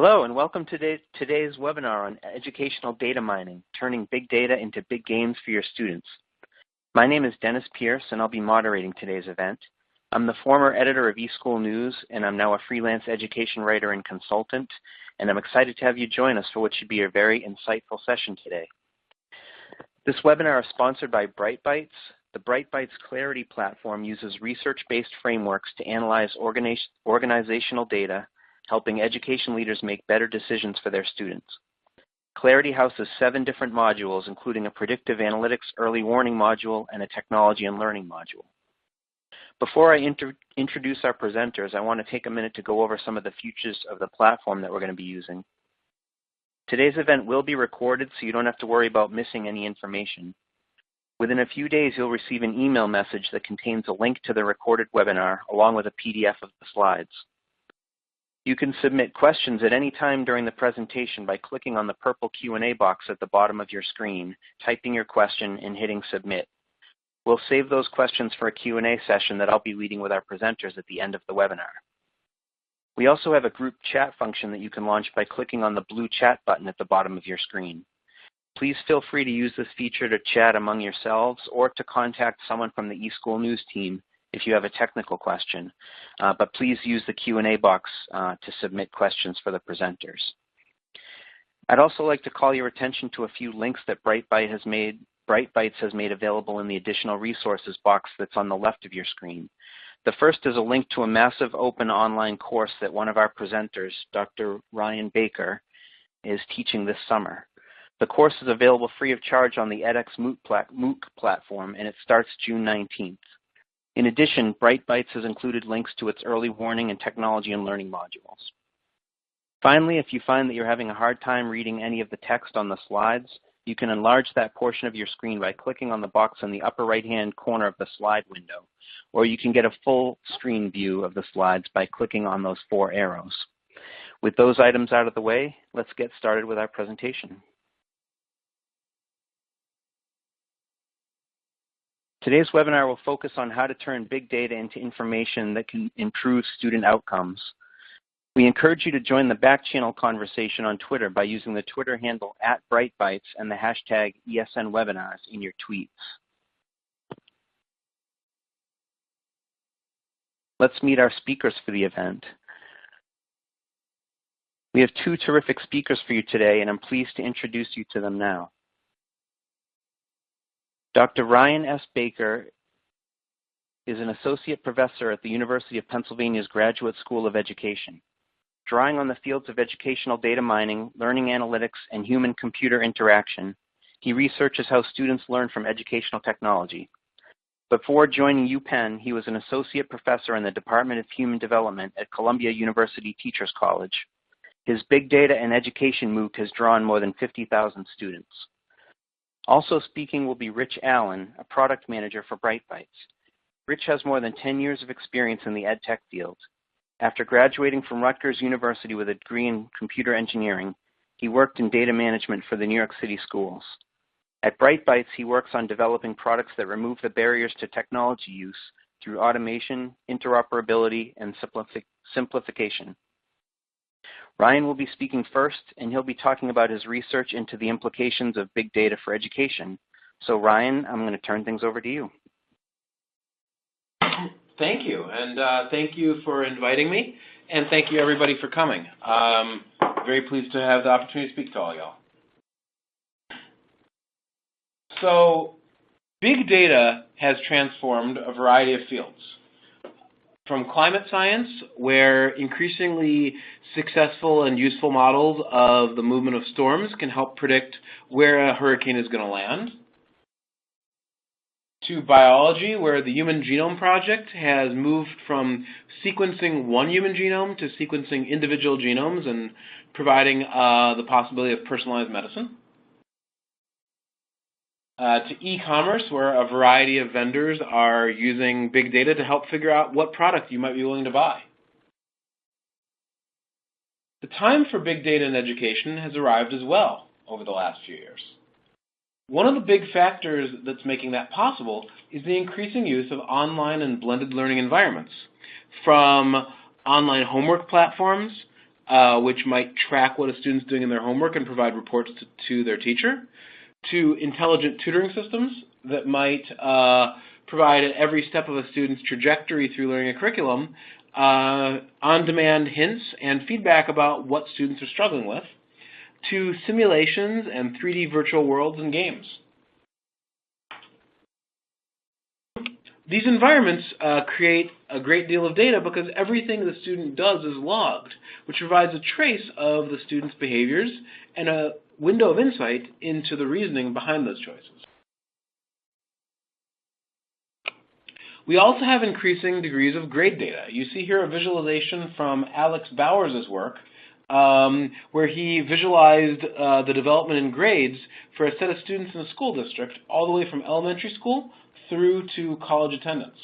Hello, and welcome to today's webinar on educational data mining, turning big data into big gains for your students. My name is Dennis Pierce, and I'll be moderating today's event. I'm the former editor of eSchool News, and I'm now a freelance education writer and consultant, and I'm excited to have you join us for what should be a very insightful session today. This webinar is sponsored by BrightBytes. The BrightBytes Clarity platform uses research-based frameworks to analyze organizational data, helping education leaders make better decisions for their students. Clarity houses 7 different modules, including a predictive analytics early warning module and a technology and learning module. Before I introduce our presenters, I want to take a minute to go over some of the features of the platform that we're going to be using. Today's event will be recorded, so you don't have to worry about missing any information. Within a few days, you'll receive an email message that contains a link to the recorded webinar, along with a PDF of the slides. You can submit questions at any time during the presentation by clicking on the purple Q&A box at the bottom of your screen, typing your question, and hitting submit. We'll save those questions for a Q&A session that I'll be leading with our presenters at the end of the webinar. We also have a group chat function that you can launch by clicking on the blue chat button at the bottom of your screen. Please feel free to use this feature to chat among yourselves or to contact someone from the eSchool News team if you have a technical question, but please use the Q&A box to submit questions for the presenters. I'd also like to call your attention to a few links that BrightBytes has made available in the additional resources box that's on the left of your screen. The first is a link to a massive open online course that one of our presenters, Dr. Ryan Baker, is teaching this summer. The course is available free of charge on the edX MOOC platform, and it starts June 19th. In addition, BrightBytes has included links to its early warning and technology and learning modules. Finally, if you find that you're having a hard time reading any of the text on the slides, you can enlarge that portion of your screen by clicking on the box in the upper right-hand corner of the slide window, or you can get a full screen view of the slides by clicking on those 4 arrows. With those items out of the way, let's get started with our presentation. Today's webinar will focus on how to turn big data into information that can improve student outcomes. We encourage you to join the back channel conversation on Twitter by using the Twitter handle @BrightBytes and the hashtag ESNWebinars in your tweets. Let's meet our speakers for the event. We have 2 terrific speakers for you today, and I'm pleased to introduce you to them now. Dr. Ryan S. Baker is an associate professor at the University of Pennsylvania's Graduate School of Education. Drawing on the fields of educational data mining, learning analytics, and human-computer interaction, he researches how students learn from educational technology. Before joining UPenn, he was an associate professor in the Department of Human Development at Columbia University Teachers College. His Big Data and Education MOOC has drawn more than 50,000 students. Also speaking will be Rich Allen, a product manager for BrightBytes. Rich has more than 10 years of experience in the ed tech field. After graduating from Rutgers University with a degree in computer engineering, he worked in data management for the New York City schools. At BrightBytes, he works on developing products that remove the barriers to technology use through automation, interoperability, and simplification. Ryan will be speaking first, and he'll be talking about his research into the implications of big data for education. So Ryan, I'm going to turn things over to you. Thank you, and thank you for inviting me, and thank you everybody for coming. Very pleased to have the opportunity to speak to all y'all. So, big data has transformed a variety of fields. From climate science, where increasingly successful and useful models of the movement of storms can help predict where a hurricane is going to land, to biology, where the Human Genome Project has moved from sequencing one human genome to sequencing individual genomes and providing the possibility of personalized medicine, to e-commerce, where a variety of vendors are using big data to help figure out what product you might be willing to buy. The time for big data in education has arrived as well over the last few years. One of the big factors that's making that possible is the increasing use of online and blended learning environments, from online homework platforms which might track what a student's doing in their homework and provide reports to their teacher, to intelligent tutoring systems that might provide at every step of a student's trajectory through learning a curriculum, on-demand hints and feedback about what students are struggling with, to simulations and 3D virtual worlds and games. These environments create a great deal of data because everything the student does is logged, which provides a trace of the student's behaviors and a window of insight into the reasoning behind those choices. We also have increasing degrees of grade data. You see here a visualization from Alex Bowers' work where he visualized the development in grades for a set of students in a school district all the way from elementary school through to college attendance.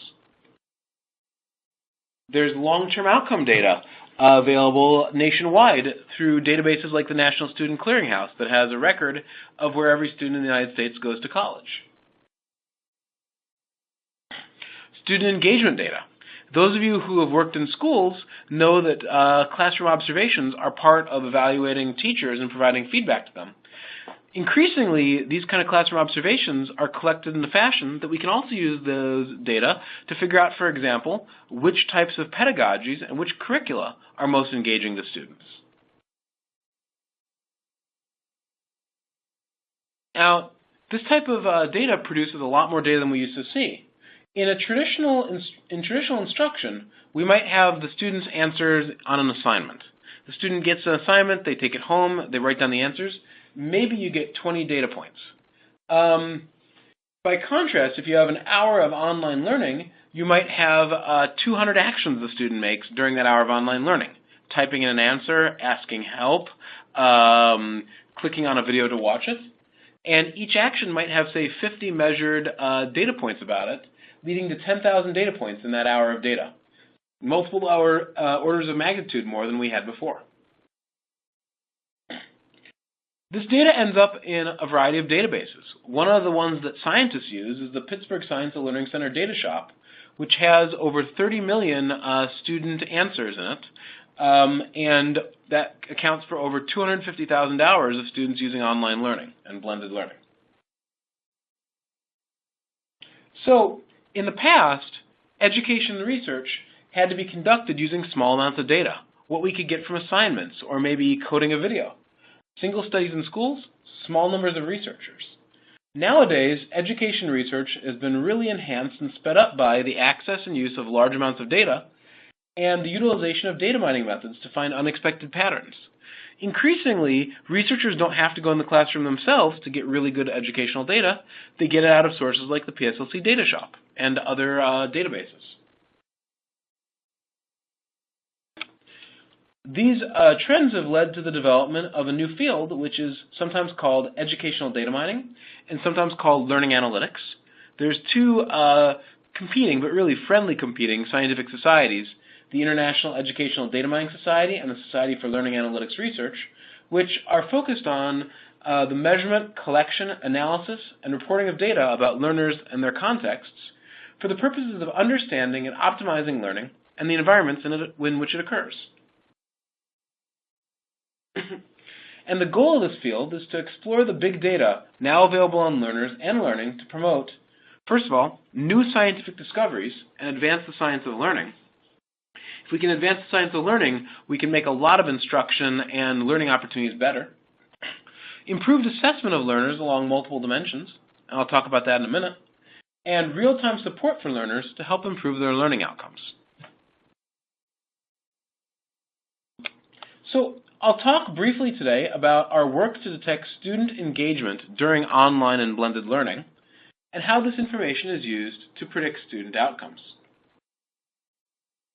There's long-term outcome data available nationwide through databases like the National Student Clearinghouse that has a record of where every student in the United States goes to college. Student engagement data. Those of you who have worked in schools know that classroom observations are part of evaluating teachers and providing feedback to them. Increasingly, these kind of classroom observations are collected in a fashion that we can also use those data to figure out, for example, which types of pedagogies and which curricula are most engaging to students. Now, this type of data produces a lot more data than we used to see. In traditional instruction, we might have the student's answers on an assignment. The student gets an assignment, they take it home, they write down the answers. Maybe you get 20 data points. By contrast, if you have an hour of online learning, you might have 200 actions the student makes during that hour of online learning. Typing in an answer, asking help, clicking on a video to watch it. And each action might have, say, 50 measured data points about it, leading to 10,000 data points in that hour of data. Multiple orders of magnitude more than we had before. This data ends up in a variety of databases. One of the ones that scientists use is the Pittsburgh Science and Learning Center Data Shop, which has over 30 million student answers in it, and that accounts for over 250,000 hours of students using online learning and blended learning. So, in the past, education and research had to be conducted using small amounts of data, what we could get from assignments or maybe coding a video. Single studies in schools, small numbers of researchers. Nowadays, education research has been really enhanced and sped up by the access and use of large amounts of data and the utilization of data mining methods to find unexpected patterns. Increasingly, researchers don't have to go in the classroom themselves to get really good educational data. They get it out of sources like the PSLC Data Shop and other databases. These trends have led to the development of a new field, which is sometimes called educational data mining and sometimes called learning analytics. There's two competing, but really friendly competing scientific societies, the International Educational Data Mining Society and the Society for Learning Analytics Research, which are focused on the measurement, collection, analysis, and reporting of data about learners and their contexts for the purposes of understanding and optimizing learning and the environments in which it occurs. And the goal of this field is to explore the big data now available on learners and learning to promote, first of all, new scientific discoveries and advance the science of learning. If we can advance the science of learning, we can make a lot of instruction and learning opportunities better. Improved assessment of learners along multiple dimensions, and I'll talk about that in a minute, and real-time support for learners to help improve their learning outcomes. So, I'll talk briefly today about our work to detect student engagement during online and blended learning and how this information is used to predict student outcomes.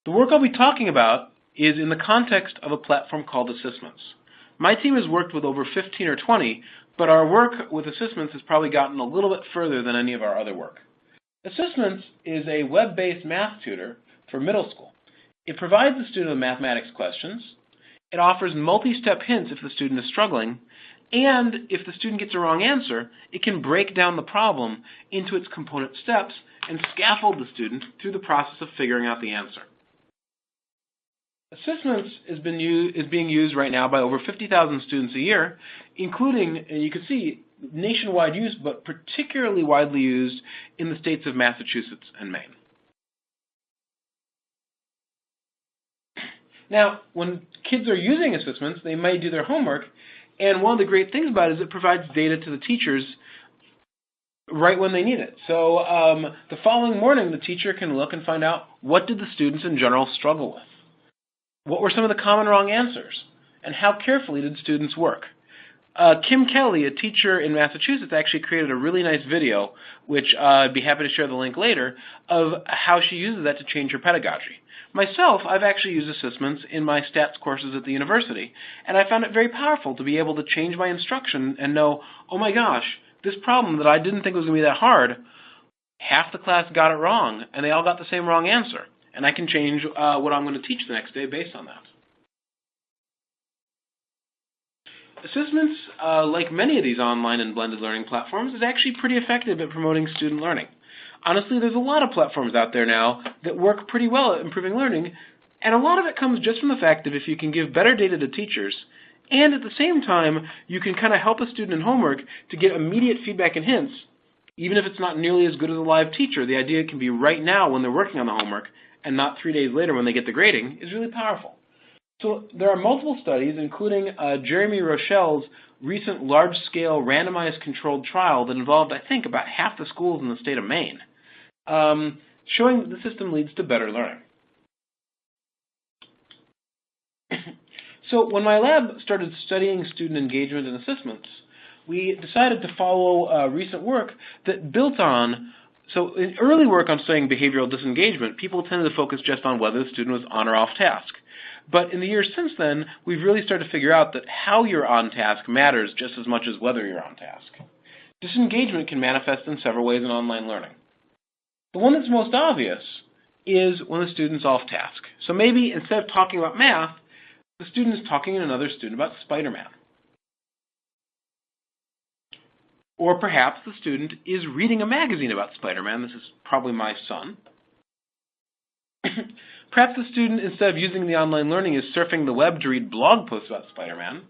The work I'll be talking about is in the context of a platform called Assessments. My team has worked with over 15 or 20, but our work with Assessments has probably gotten a little bit further than any of our other work. Assessments is a web-based math tutor for middle school. It provides the student with mathematics questions. It offers multi-step hints if the student is struggling, and if the student gets a wrong answer, it can break down the problem into its component steps and scaffold the student through the process of figuring out the answer. Assessments is being used right now by over 50,000 students a year, including, and you can see, nationwide use, but particularly widely used in the states of Massachusetts and Maine. Now, when kids are using assessments, they might do their homework, and one of the great things about it is it provides data to the teachers right when they need it. So the following morning, the teacher can look and find out, what did the students in general struggle with? What were some of the common wrong answers? And how carefully did students work? Kim Kelly, a teacher in Massachusetts, actually created a really nice video, which I'd be happy to share the link later, of how she uses that to change her pedagogy. Myself, I've actually used assessments in my stats courses at the university, and I found it very powerful to be able to change my instruction and know, oh my gosh, this problem that I didn't think was going to be that hard, half the class got it wrong, and they all got the same wrong answer. And I can change what I'm going to teach the next day based on that. Assessments, like many of these online and blended learning platforms, is actually pretty effective at promoting student learning. Honestly, there's a lot of platforms out there now that work pretty well at improving learning, and a lot of it comes just from the fact that if you can give better data to teachers, and at the same time, you can kind of help a student in homework to get immediate feedback and hints, even if it's not nearly as good as a live teacher, the idea can be right now when they're working on the homework, and not 3 days later when they get the grading, is really powerful. So there are multiple studies, including Jeremy Rochelle's recent large-scale randomized controlled trial that involved, I think, about half the schools in the state of Maine, showing that the system leads to better learning. So when my lab started studying student engagement and assessments, we decided to follow recent work that built on. So in early work on studying behavioral disengagement, people tended to focus just on whether the student was on or off task. But in the years since then, we've really started to figure out that how you're on task matters just as much as whether you're on task. Disengagement can manifest in several ways in online learning. The one that's most obvious is when the student's off task. So maybe instead of talking about math, the student is talking to another student about Spider-Man. Or perhaps the student is reading a magazine about Spider-Man. This is probably my son. Perhaps the student, instead of using the online learning, is surfing the web to read blog posts about Spider-Man.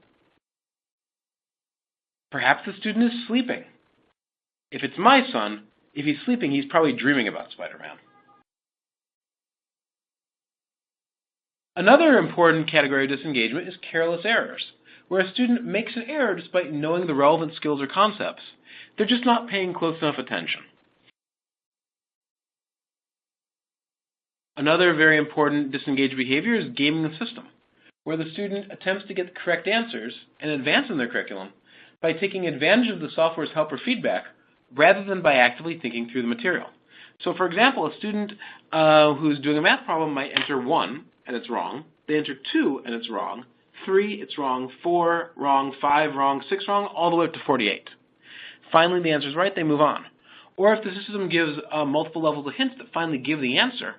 Perhaps the student is sleeping. If it's my son, if he's sleeping, he's probably dreaming about Spider-Man. Another important category of disengagement is careless errors, where a student makes an error despite knowing the relevant skills or concepts. They're just not paying close enough attention. Another very important disengaged behavior is gaming the system, where the student attempts to get the correct answers and advance in their curriculum by taking advantage of the software's help or feedback rather than by actively thinking through the material. So for example, a student who's doing a math problem might enter 1 and it's wrong. They enter 2 and it's wrong. 3, it's wrong. 4, wrong. 5, wrong. 6, wrong, all the way up to 48. Finally, the answer is right, they move on. Or if the system gives multiple levels of hints that finally give the answer,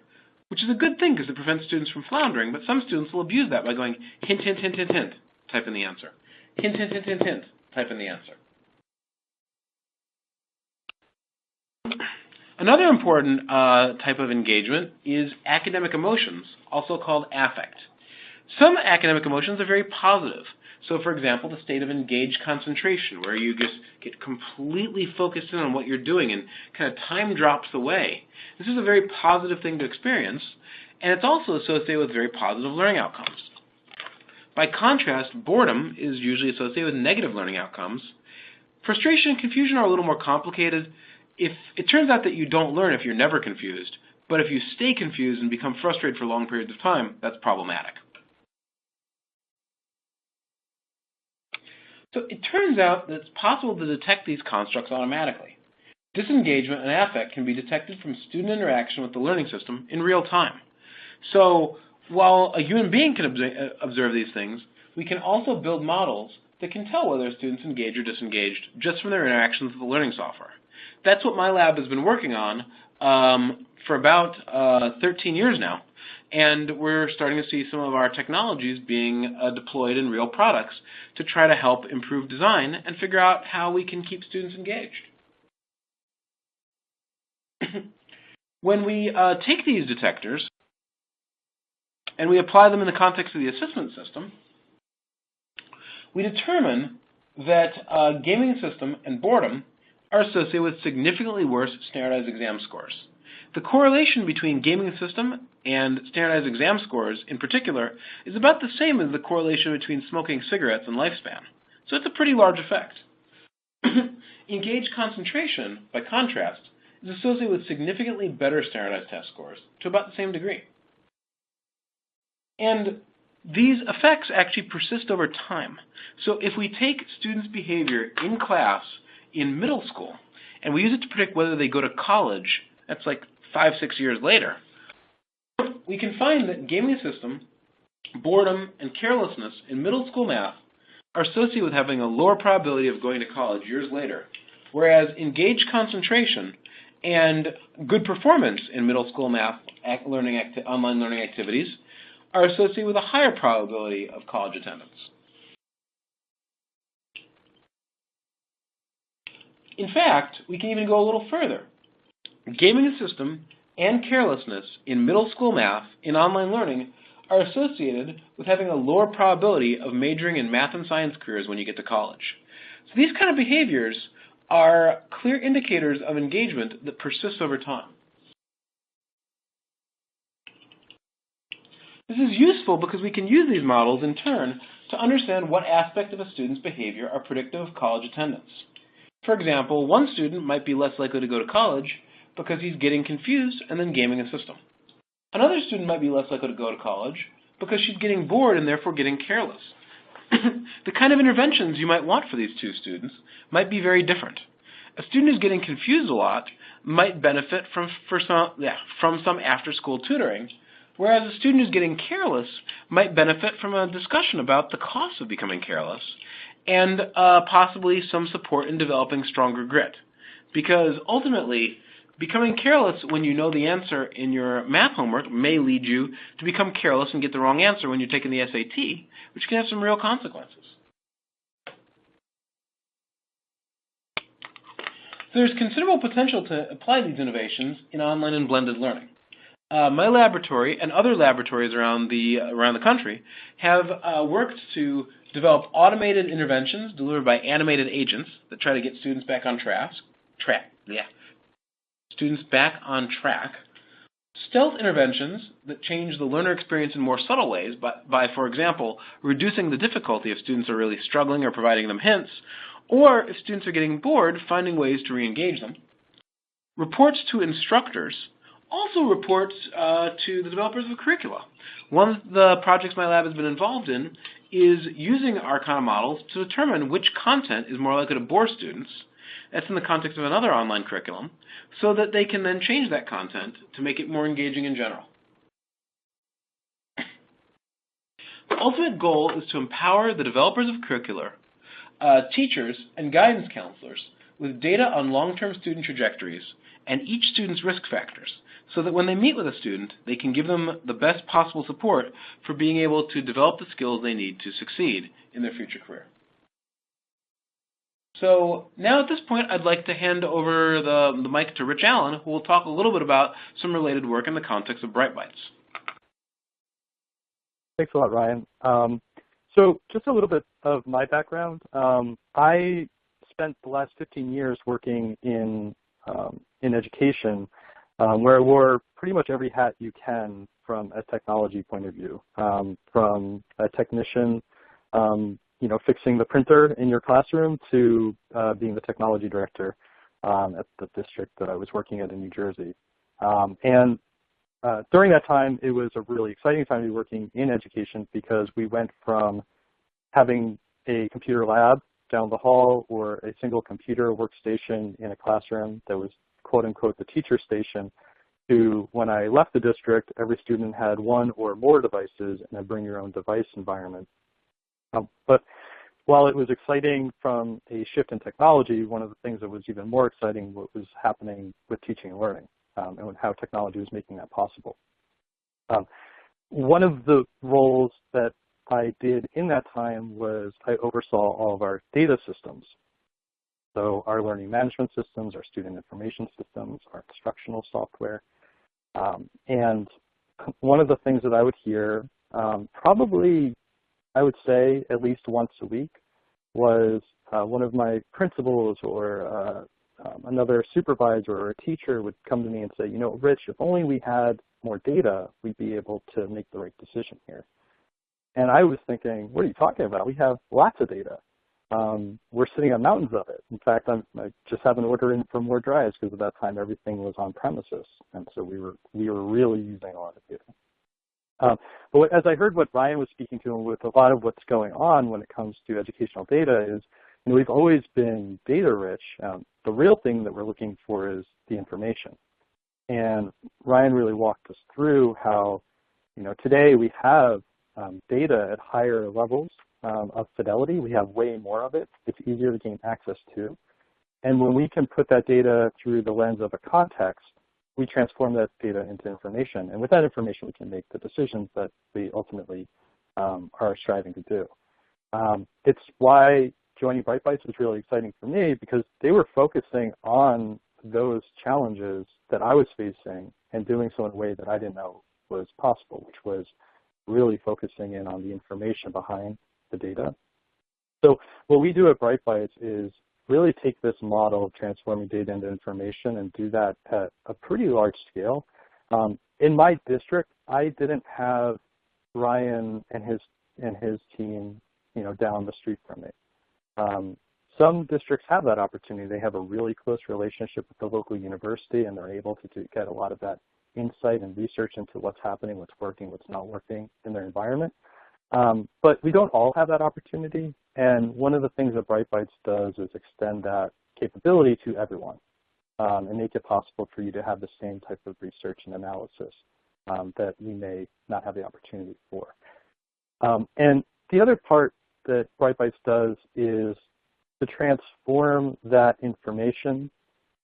which is a good thing because it prevents students from floundering, but some students will abuse that by going hint, hint, hint, hint, hint, type in the answer. Hint, hint, hint, hint, hint, type in the answer. Another important type of engagement is academic emotions, also called affect. Some academic emotions are very positive. So for example, the state of engaged concentration, where you just get completely focused in on what you're doing and kind of time drops away. This is a very positive thing to experience, and it's also associated with very positive learning outcomes. By contrast, boredom is usually associated with negative learning outcomes. Frustration and confusion are a little more complicated. If it turns out that you don't learn if you're never confused, but if you stay confused and become frustrated for long periods of time, that's problematic. So it turns out that it's possible to detect these constructs automatically. Disengagement and affect can be detected from student interaction with the learning system in real time. So while a human being can observe these things, we can also build models that can tell whether students engage or disengaged just from their interactions with the learning software. That's what my lab has been working on for about 13 years now. And we're starting to see some of our technologies being deployed in real products to try to help improve design and figure out how we can keep students engaged. When we take these detectors and we apply them in the context of the assessment system, we determine that a gaming system and boredom are associated with significantly worse standardized exam scores. The correlation between gaming system and standardized exam scores in particular is about the same as the correlation between smoking cigarettes and lifespan. So it's a pretty large effect. Engaged concentration, by contrast, is associated with significantly better standardized test scores to about the same degree. And these effects actually persist over time. So if we take students' behavior in class in middle school and we use it to predict whether they go to college, that's like 5-6 years later, we can find that gaming system, boredom, and carelessness in middle school math are associated with having a lower probability of going to college years later, whereas engaged concentration and good performance in middle school math online learning activities are associated with a higher probability of college attendance. In fact, we can even go a little further. Gaming the system and carelessness in middle school math in online learning are associated with having a lower probability of majoring in math and science careers when you get to college. So these kind of behaviors are clear indicators of engagement that persists over time. This is useful because we can use these models in turn to understand what aspects of a student's behavior are predictive of college attendance. For example, one student might be less likely to go to college because he's getting confused and then gaming a system. Another student might be less likely to go to college because she's getting bored and therefore getting careless. The kind of interventions you might want for these two students might be very different. A student who's getting confused a lot might benefit from some after-school tutoring, whereas a student who's getting careless might benefit from a discussion about the costs of becoming careless and possibly some support in developing stronger grit. Because ultimately, becoming careless when you know the answer in your math homework may lead you to become careless and get the wrong answer when you're taking the SAT, which can have some real consequences. There's considerable potential to apply these innovations in online and blended learning. My laboratory and other laboratories around the country have worked to develop automated interventions delivered by animated agents that try to get students back on track. Stealth interventions that change the learner experience in more subtle ways by, for example, reducing the difficulty if students are really struggling or providing them hints, or if students are getting bored, finding ways to re-engage them. Reports to instructors also reports to the developers of curricula. One of the projects my lab has been involved in is using our kind of models to determine which content is more likely to bore students. That's in the context of another online curriculum, so that they can then change that content to make it more engaging in general. The ultimate goal is to empower the developers of curricula, teachers, and guidance counselors with data on long-term student trajectories and each student's risk factors, so that when they meet with a student, they can give them the best possible support for being able to develop the skills they need to succeed in their future career. So now at this point, I'd like to hand over the mic to Rich Allen, who will talk a little bit about some related work in the context of Bright Bites. Thanks a lot, Ryan. So just a little bit of my background. I spent the last 15 years working in education, where I wore pretty much every hat you can from a technology point of view, from a technician, fixing the printer in your classroom to being the technology director at the district that I was working at in New Jersey. During that time, it was a really exciting time to be working in education because we went from having a computer lab down the hall or a single computer workstation in a classroom that was quote-unquote the teacher station to when I left the district, every student had one or more devices in a bring your own device environment. But while it was exciting from a shift in technology, one of the things that was even more exciting was happening with teaching and learning and how technology was making that possible. One of the roles that I did in that time was I oversaw all of our data systems. So our learning management systems, our student information systems, our instructional software. And one of the things that I would hear, probably I would say at least once a week, was one of my principals or another supervisor or a teacher would come to me and say, you know, Rich, if only we had more data, we'd be able to make the right decision here. And I was thinking, what are you talking about? We have lots of data. We're sitting on mountains of it. In fact, I just have an order in for more drives because at that time everything was on premises, and so we were really using a lot of data. But as I heard what Ryan was speaking to, and with a lot of what's going on when it comes to educational data, is we've always been data rich. The real thing that we're looking for is the information. And Ryan really walked us through how today we have data at higher levels of fidelity. We have way more of it. It's easier to gain access to. And when we can put that data through the lens of a context, we transform that data into information. And with that information, we can make the decisions that we ultimately are striving to do. It's why joining BrightBytes was really exciting for me, because they were focusing on those challenges that I was facing and doing so in a way that I didn't know was possible, which was really focusing in on the information behind the data. So what we do at BrightBytes is really take this model of transforming data into information and do that at a pretty large scale. In my district, I didn't have Ryan and his team, down the street from me. Some districts have that opportunity. They have a really close relationship with the local university, and they're able to get a lot of that insight and research into what's happening, what's working, what's not working in their environment. But we don't all have that opportunity, and one of the things that BrightBytes does is extend that capability to everyone and make it possible for you to have the same type of research and analysis that we may not have the opportunity for. And the other part that BrightBytes does is to transform that information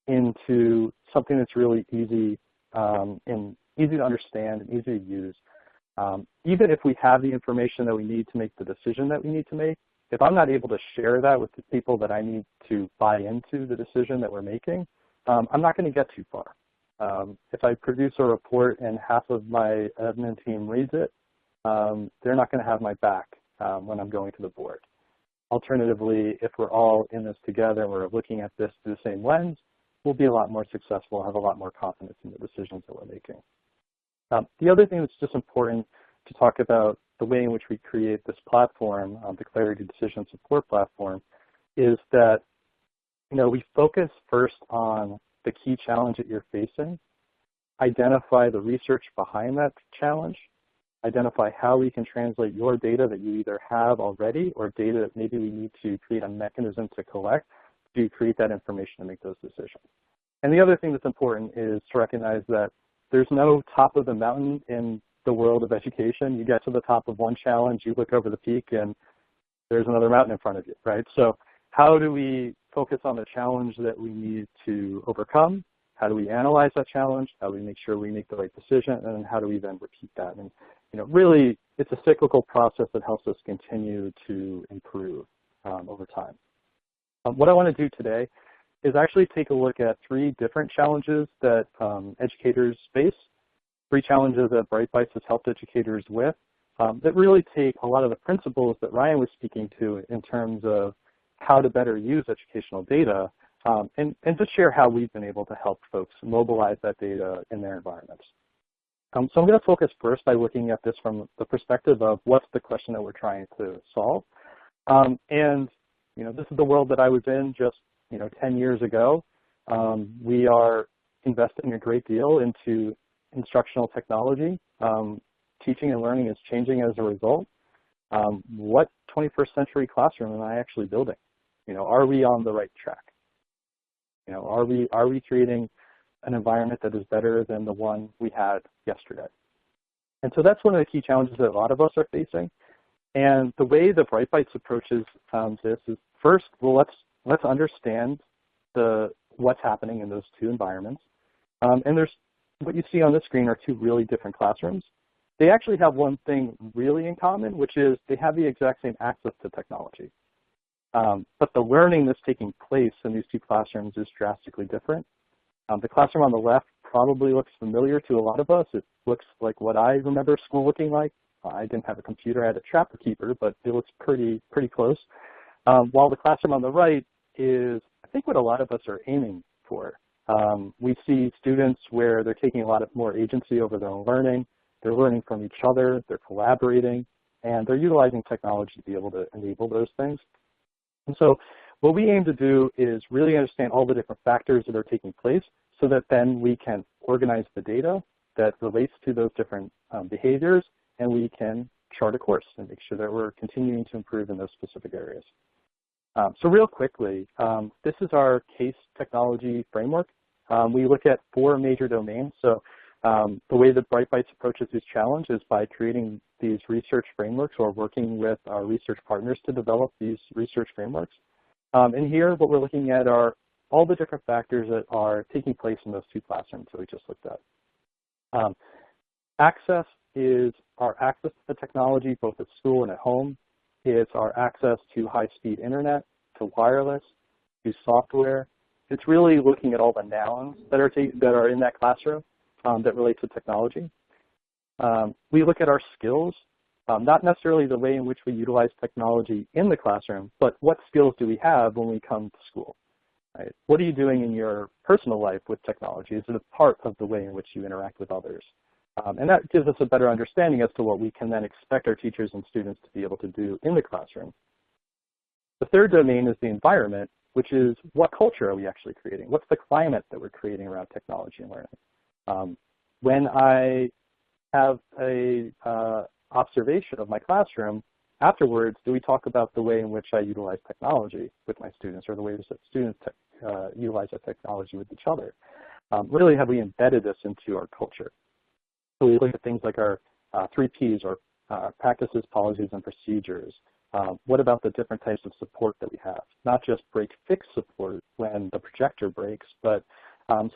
into something that's really easy and easy to understand and easy to use. Even if we have the information that we need to make the decision that we need to make, if I'm not able to share that with the people that I need to buy into the decision that we're making, I'm not going to get too far. If I produce a report and half of my admin team reads it, they're not going to have my back when I'm going to the board. Alternatively, if we're all in this together and we're looking at this through the same lens, we'll be a lot more successful, have a lot more confidence in the decisions that we're making. The other thing that's just important to talk about the way in which we create this platform, the Clarity Decision Support Platform, is that we focus first on the key challenge that you're facing, identify the research behind that challenge, identify how we can translate your data that you either have already or data that maybe we need to create a mechanism to collect to create that information to make those decisions. And the other thing that's important is to recognize that there's no top of the mountain in the world of education. You get to the top of one challenge, you look over the peak, and there's another mountain in front of you, right? So how do we focus on the challenge that we need to overcome? How do we analyze that challenge? How do we make sure we make the right decision? And then how do we then repeat that? And really, it's a cyclical process that helps us continue to improve over time. What I want to do today is actually take a look at 3 different challenges that educators face, 3 challenges that BrightBytes has helped educators with that really take a lot of the principles that Ryan was speaking to in terms of how to better use educational data and to share how we've been able to help folks mobilize that data in their environments. So I'm going to focus first by looking at this from the perspective of what's the question that we're trying to solve. And this is the world that I was in just 10 years ago. We are investing a great deal into instructional technology. Teaching and learning is changing as a result. What 21st century classroom am I actually building? Are we on the right track? Are we creating an environment that is better than the one we had yesterday? And so that's one of the key challenges that a lot of us are facing. And the way that BrightBytes approaches this is first, well, let's understand what's happening in those 2 environments. And there's what you see on this screen are 2 really different classrooms. They actually have one thing really in common, which is they have the exact same access to technology. But the learning that's taking place in these 2 classrooms is drastically different. The classroom on the left probably looks familiar to a lot of us. It looks like what I remember school looking like. I didn't have a computer, I had a trapper keeper, but it looks pretty close. While the classroom on the right is, I think, what a lot of us are aiming for. We see students where they're taking a lot more agency over their own learning. They're learning from each other, they're collaborating, and they're utilizing technology to be able to enable those things. And so what we aim to do is really understand all the different factors that are taking place so that then we can organize the data that relates to those different behaviors, and we can chart a course and make sure that we're continuing to improve in those specific areas. So real quickly, this is our case technology framework. We look at 4 major domains. So the way that Bright Bytes approaches this challenge is by creating these research frameworks or working with our research partners to develop these research frameworks. And here what we're looking at are all the different factors that are taking place in those 2 classrooms that we just looked at. Access is our access to the technology both at school and at home. It's our access to high-speed internet, to wireless, to software. It's really looking at all the nouns that are in that classroom that relate to technology. We look at our skills, not necessarily the way in which we utilize technology in the classroom, but what skills do we have when we come to school? Right? What are you doing in your personal life with technology? Is it a part of the way in which you interact with others? And that gives us a better understanding as to what we can then expect our teachers and students to be able to do in the classroom. The third domain is the environment, which is what culture are we actually creating? What's the climate that we're creating around technology and learning? When I have a observation of my classroom, afterwards, do we talk about the way in which I utilize technology with my students or the ways that students utilize that technology with each other? Really, have we embedded this into our culture? So we look at things like our 3 Ps, or practices, policies, and procedures. What about the different types of support that we have? Not just break-fix support when the projector breaks, but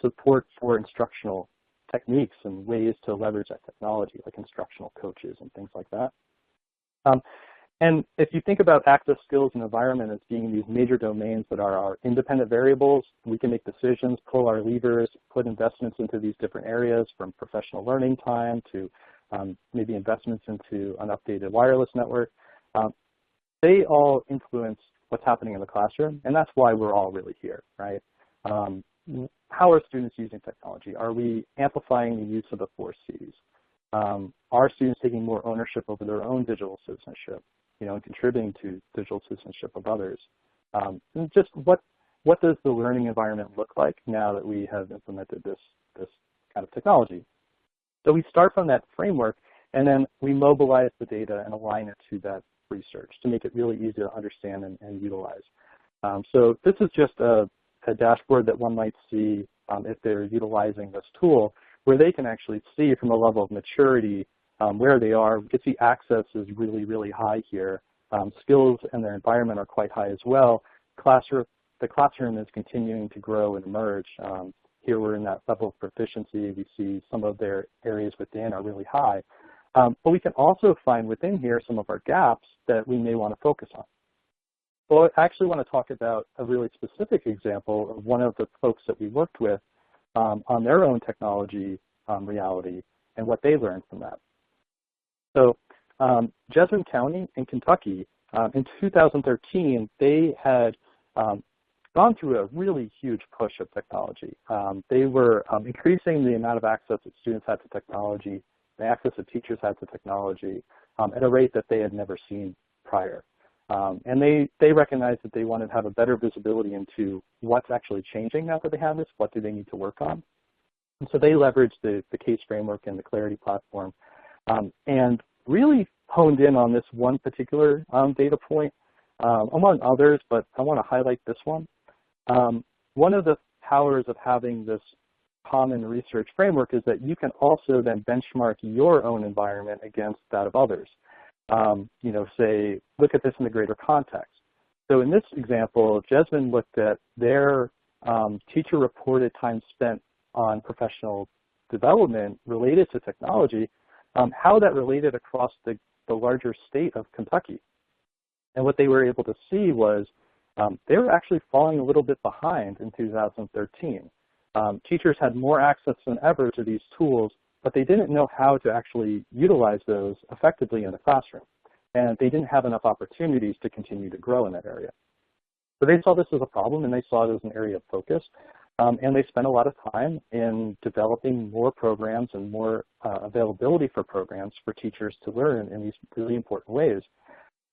support for instructional techniques and ways to leverage that technology, like instructional coaches and things like that. And if you think about access, skills, and environment as being these major domains that are our independent variables, we can make decisions, pull our levers, put investments into these different areas, from professional learning time to maybe investments into an updated wireless network. They all influence what's happening in the classroom, and that's why we're all really here, right? How are students using technology? Are we amplifying the use of the 4 Cs? Are students taking more ownership over their own digital citizenship, and contributing to digital citizenship of others? And just what does the learning environment look like now that we have implemented this kind of technology? So we start from that framework, and then we mobilize the data and align it to that research to make it really easy to understand and utilize. So this is just a dashboard that one might see if they're utilizing this tool, where they can actually see from a level of maturity where they are. We can see access is really, really high here. Skills and their environment are quite high as well. The classroom is continuing to grow and emerge. Here we're in that level of proficiency. We see some of their areas within are really high. But we can also find within here some of our gaps that we may want to focus on. Well, I actually want to talk about a really specific example of one of the folks that we worked with on their own technology reality and what they learned from that. So Jessamine County in Kentucky, in 2013, they had gone through a really huge push of technology. They were increasing the amount of access that students had to technology, the access that teachers had to technology at a rate that they had never seen prior. And they recognized that they wanted to have a better visibility into what's actually changing now that they have this, what do they need to work on. And so they leveraged the case framework and the Clarity platform and really honed in on this one particular data point, among others, but I want to highlight this one. One of the powers of having this common research framework is that you can also then benchmark your own environment against that of others. Say, look at this in the greater context. So in this example, Jessamine looked at their teacher-reported time spent on professional development related to technology, how that related across the larger state of Kentucky. And what they were able to see was they were actually falling a little bit behind in 2013. Teachers had more access than ever to these tools, but they didn't know how to actually utilize those effectively in the classroom. And they didn't have enough opportunities to continue to grow in that area. So they saw this as a problem, and they saw it as an area of focus. And they spent a lot of time in developing more programs and more availability for programs for teachers to learn in these really important ways.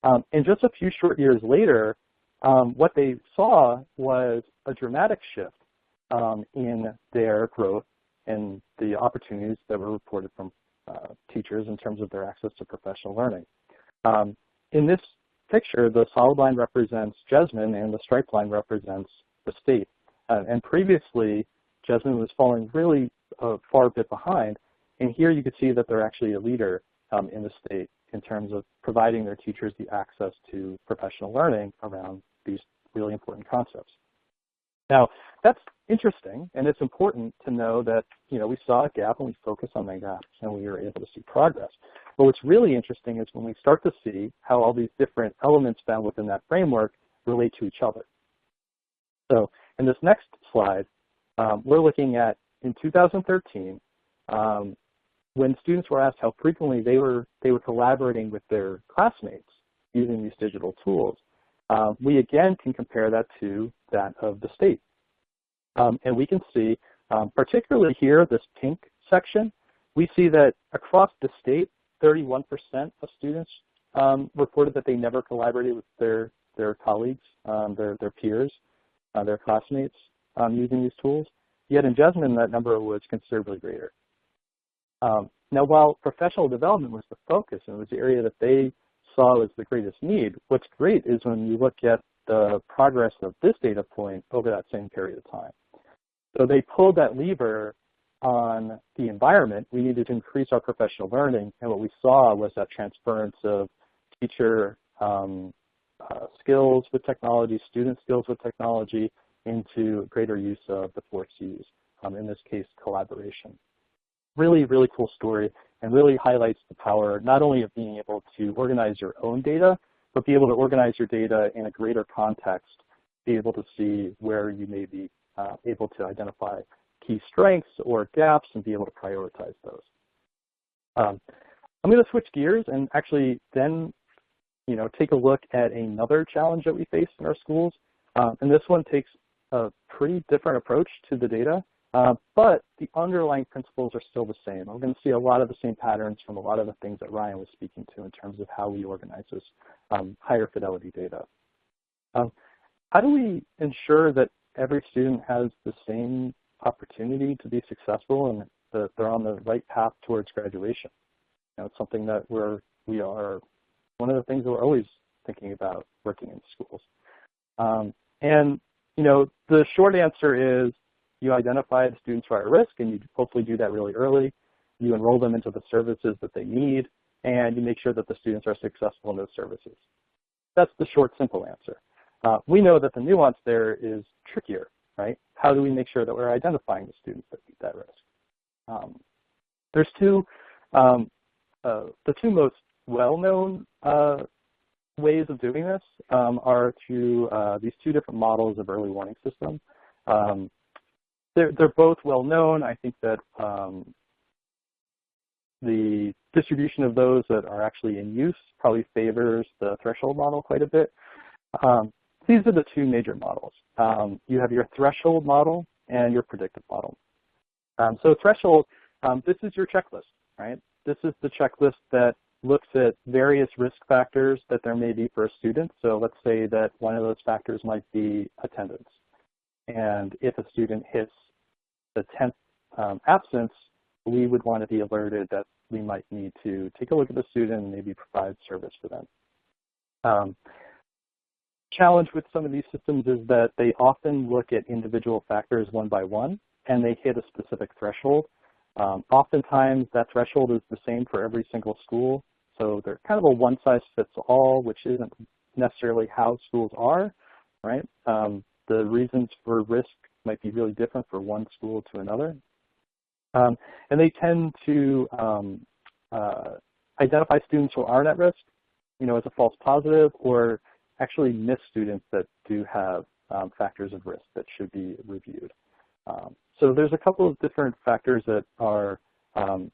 And just a few short years later, what they saw was a dramatic shift in their growth and the opportunities that were reported from teachers in terms of their access to professional learning. In this picture, the solid line represents Jessamine and the striped line represents the state. And previously, Jessamine was falling really far a bit behind. And here you can see that they're actually a leader in the state in terms of providing their teachers the access to professional learning around these really important concepts. Now, that's interesting, and it's important to know that, we saw a gap and we focused on that gap and we were able to see progress. But what's really interesting is when we start to see how all these different elements found within that framework relate to each other. So in this next slide, we're looking at in 2013, when students were asked how frequently they were collaborating with their classmates using these digital tools, we again can compare that to that of the state. And we can see, particularly here, this pink section, we see that across the state, 31% of students reported that they never collaborated with their colleagues, their peers, their classmates using these tools. Yet in Jessamine, that number was considerably greater. Now, while professional development was the focus and it was the area that they saw as the greatest need, what's great is when you look at the progress of this data point over that same period of time. So they pulled that lever on the environment. We needed to increase our professional learning, and what we saw was that transference of teacher skills with technology, student skills with technology, into greater use of the 4 C's, in this case, collaboration. Really, really cool story, and really highlights the power not only of being able to organize your own data, but be able to organize your data in a greater context, be able to see where you may be able to identify key strengths or gaps and be able to prioritize those. I'm going to switch gears and actually then take a look at another challenge that we face in our schools. And this one takes a pretty different approach to the data, but the underlying principles are still the same. We're going to see a lot of the same patterns from a lot of the things that Ryan was speaking to in terms of how we organize this higher fidelity data. How do we ensure that every student has the same opportunity to be successful and that they're on the right path towards graduation? It's something that we are one of the things that we're always thinking about working in schools. And the short answer is you identify the students who are at risk, and you hopefully do that really early. You enroll them into the services that they need, and you make sure that the students are successful in those services. That's the short, simple answer. We know that the nuance there is trickier, right? How do we make sure that we're identifying the students that meet that risk? There's the two most well-known ways of doing this are through these 2 different models of early warning system. They're both well-known. I think that the distribution of those that are actually in use probably favors the threshold model quite a bit. These are the 2 major models. You have your threshold model and your predictive model. So threshold, this is your checklist, right? This is the checklist that looks at various risk factors that there may be for a student. So let's say that one of those factors might be attendance. And if a student hits the 10th absence, we would want to be alerted that we might need to take a look at the student and maybe provide service for them. Challenge with some of these systems is that they often look at individual factors one by one, and they hit a specific threshold. Oftentimes, that threshold is the same for every single school, so they're kind of a one-size-fits-all, which isn't necessarily how schools are, right? The reasons for risk might be really different for one school to another. And they tend to identify students who aren't at risk, as a false positive, or actually miss students that do have factors of risk that should be reviewed. So there's a couple of different factors that are,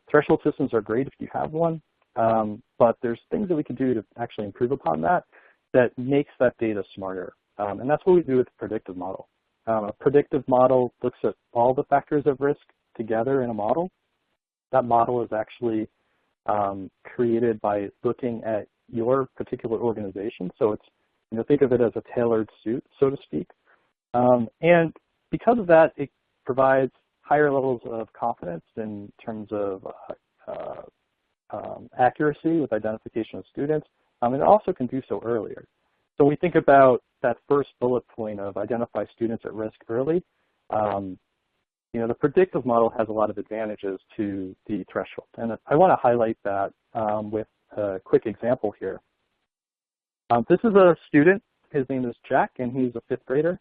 threshold systems are great if you have one, but there's things that we can do to actually improve upon that that makes that data smarter. And that's what we do with the predictive model. A predictive model looks at all the factors of risk together in a model. That model is actually created by looking at your particular organization. So it's, think of it as a tailored suit, so to speak. And because of that, it provides higher levels of confidence in terms of accuracy with identification of students. And it also can do so earlier. So we think about that first bullet point of identify students at risk early. The predictive model has a lot of advantages to the threshold. And I want to highlight that with a quick example here. This is a student. His name is Jack, and he's a 5th grader.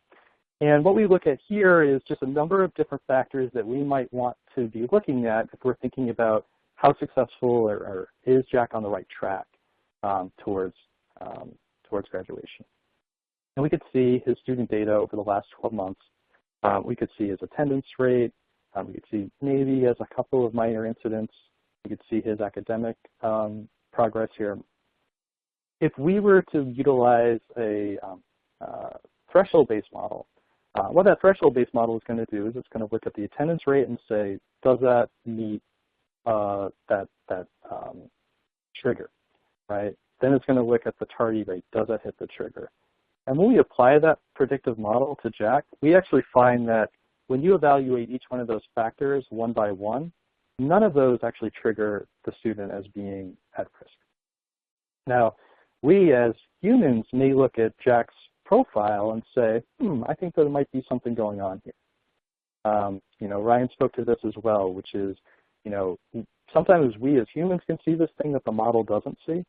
And what we look at here is just a number of different factors that we might want to be looking at if we're thinking about how successful or is Jack on the right track towards graduation. And we could see his student data over the last 12 months. We could see his attendance rate. We could see maybe he has a couple of minor incidents. We could see his academic progress here. If we were to utilize a threshold-based model, what that threshold-based model is going to do is it's going to look at the attendance rate and say, does that meet that trigger, right? Then it's going to look at the tardy rate. Does that hit the trigger? And when we apply that predictive model to Jack, we actually find that when you evaluate each one of those factors one by one, none of those actually trigger the student as being at risk. Now, we as humans may look at Jack's profile and say, I think there might be something going on here. Ryan spoke to this as well, which is, sometimes we as humans can see this thing that the model doesn't see,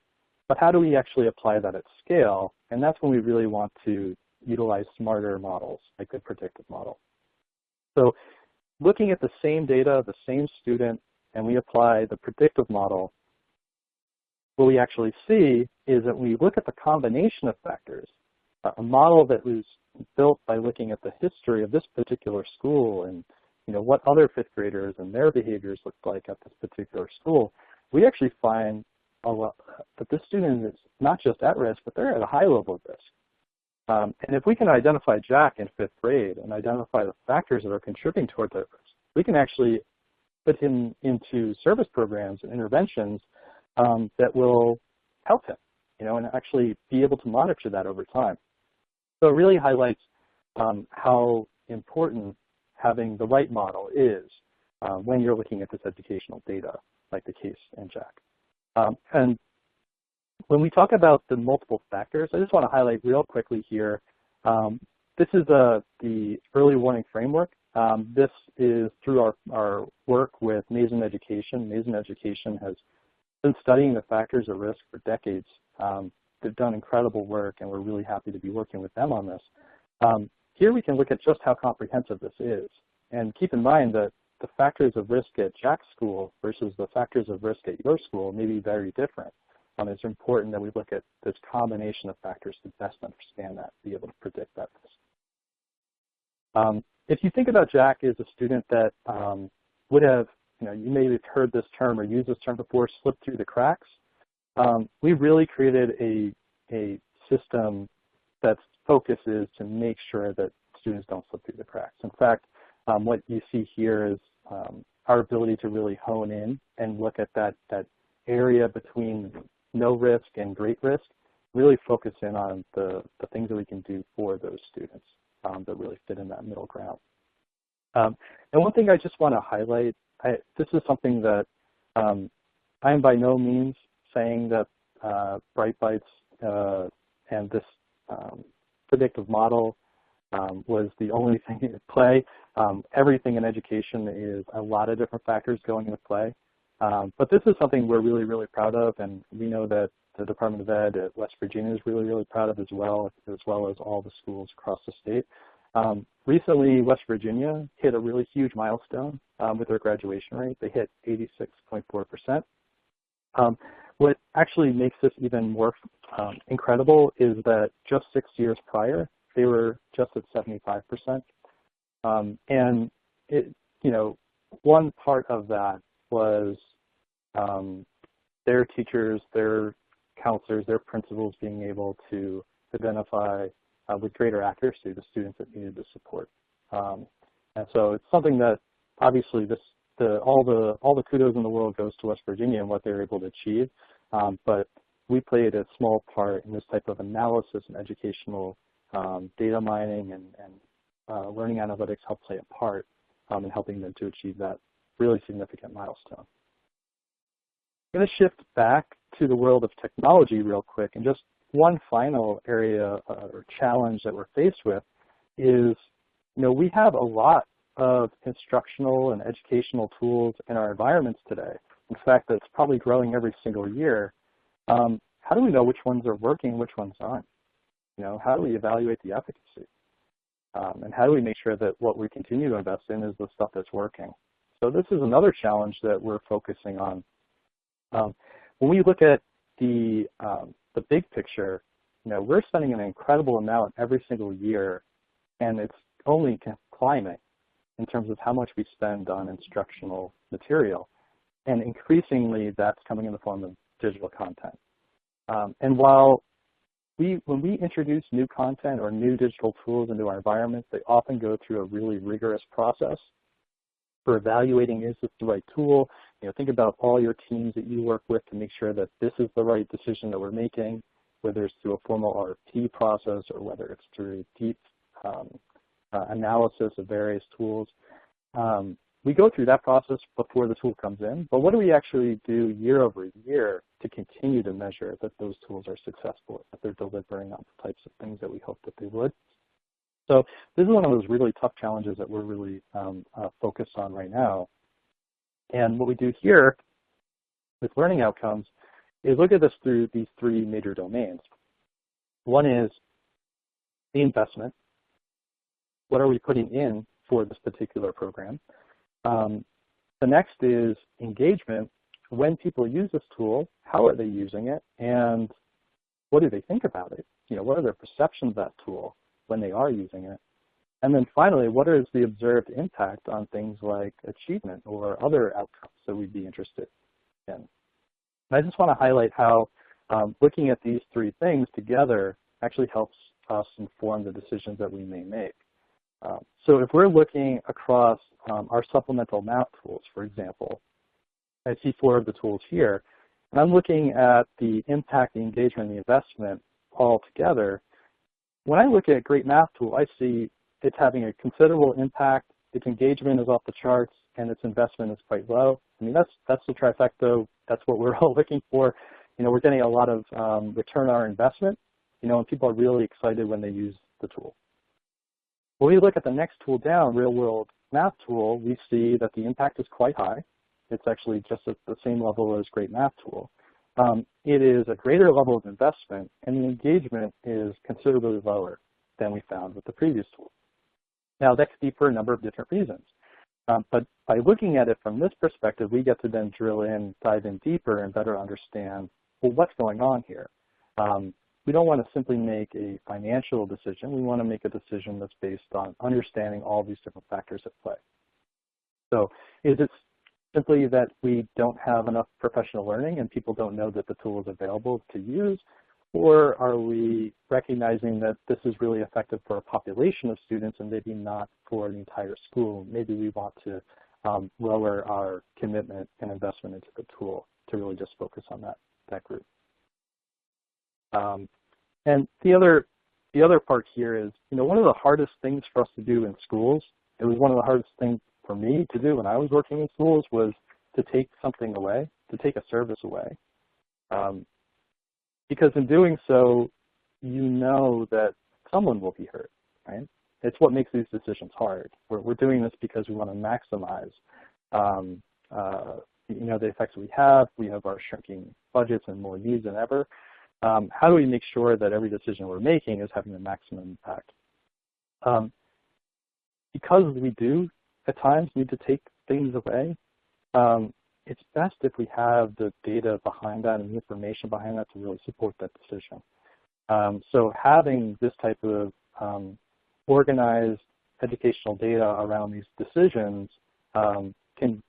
but how do we actually apply that at scale? And that's when we really want to utilize smarter models, like the predictive model. So looking at the same data, the same student, and we apply the predictive model, what we actually see is that we look at the combination of factors, a model that was built by looking at the history of this particular school and what other 5th graders and their behaviors looked like at this particular school, we actually find that this student is not just at risk, but they're at a high level of risk. And if we can identify Jack in 5th grade and identify the factors that are contributing toward that risk, we can actually put him into service programs and interventions that will help him, and actually be able to monitor that over time. So it really highlights how important having the right model is when you're looking at this educational data, like the case in Jack. And when we talk about the multiple factors, I just want to highlight real quickly here, this is the early warning framework. This is through our work with Mason Education. Mason Education has been studying the factors of risk for decades. They've done incredible work, and we're really happy to be working with them on this. Here we can look at just how comprehensive this is. And keep in mind that the factors of risk at Jack's school versus the factors of risk at your school may be very different. It's important that we look at this combination of factors to best understand that, be able to predict that risk. If you think about Jack as a student that would have, you may have heard this term or used this term before, slipped through the cracks, we really created a system that's focus is to make sure that students don't slip through the cracks. In fact, what you see here is our ability to really hone in and look at that area between no risk and great risk, really focus in on the things that we can do for those students that really fit in that middle ground. And one thing I just want to highlight, this is something that I am by no means saying that Bright Bytes and this predictive model was the only thing at play. Everything in education is a lot of different factors going into play. But this is something we're really, really proud of, and we know that the Department of Ed at West Virginia is really, really proud of as well as all the schools across the state. Recently, West Virginia hit a really huge milestone with their graduation rate. They hit 86.4%. What actually makes this even more incredible is that just 6 years prior, they were just at 75%. And one part of that was their teachers, their counselors, their principals being able to identify with greater accuracy the students that needed the support. And so it's something that obviously all the kudos in the world goes to West Virginia and what they were able to achieve, but we played a small part in this type of analysis and educational data mining and learning analytics helped play a part in helping them to achieve that really significant milestone. I'm going to shift back to the world of technology real quick, and just one final area or challenge that we're faced with is, we have a lot of instructional and educational tools in our environments today. In fact, that's probably growing every single year. How do we know which ones are working, which ones aren't? How do we evaluate the efficacy? And how do we make sure that what we continue to invest in is the stuff that's working? So this is another challenge that we're focusing on. When we look at the big picture, we're spending an incredible amount every single year, and it's only climbing in terms of how much we spend on instructional material. And increasingly, that's coming in the form of digital content. And when we introduce new content or new digital tools into our environment, they often go through a really rigorous process for evaluating, is this the right tool? Think about all your teams that you work with to make sure that this is the right decision that we're making, whether it's through a formal RFP process or whether it's through deep analysis of various tools. We go through that process before the tool comes in, but what do we actually do year over year to continue to measure that those tools are successful, that they're delivering on the types of things that we hope that they would? So this is one of those really tough challenges that we're really focused on right now. And what we do here with learning outcomes is look at this through these three major domains. One is the investment. What are we putting in for this particular program? The next is engagement. When people use this tool, how are they using it? And what do they think about it? What are their perceptions of that tool when they are using it? And then finally, what is the observed impact on things like achievement or other outcomes that we'd be interested in? And I just want to highlight how looking at these three things together actually helps us inform the decisions that we may make. So if we're looking across our supplemental math tools, for example, I see 4 of the tools here, and I'm looking at the impact, the engagement, and the investment all together. When I look at a great math tool, I see it's having a considerable impact, its engagement is off the charts, and its investment is quite low. I mean, that's the trifecta. That's what we're all looking for. We're getting a lot of return on our investment, and people are really excited when they use the tool. When we look at the next tool down, real-world math tool, we see that the impact is quite high. It's actually just at the same level as great math tool. It is a greater level of investment, and the engagement is considerably lower than we found with the previous tool. Now, that could be for a number of different reasons. But by looking at it from this perspective, we get to then drill in, dive in deeper, and better understand, well, what's going on here? We don't want to simply make a financial decision. We want to make a decision that's based on understanding all these different factors at play. So is it simply that we don't have enough professional learning and people don't know that the tool is available to use? Or are we recognizing that this is really effective for a population of students and maybe not for the entire school? Maybe we want to lower our commitment and investment into the tool to really just focus on that group. And the other part here is, one of the hardest things for us to do in schools, it was one of the hardest things for me to do when I was working in schools, was to take something away, to take a service away. Because in doing so, that someone will be hurt, right? It's what makes these decisions hard. We're doing this because we want to maximize the effects we have. We have our shrinking budgets and more needs than ever. How do we make sure that every decision we're making is having the maximum impact? Because we do, at times, need to take things away, it's best if we have the data behind that and the information behind that to really support that decision. So having this type of organized educational data around these decisions can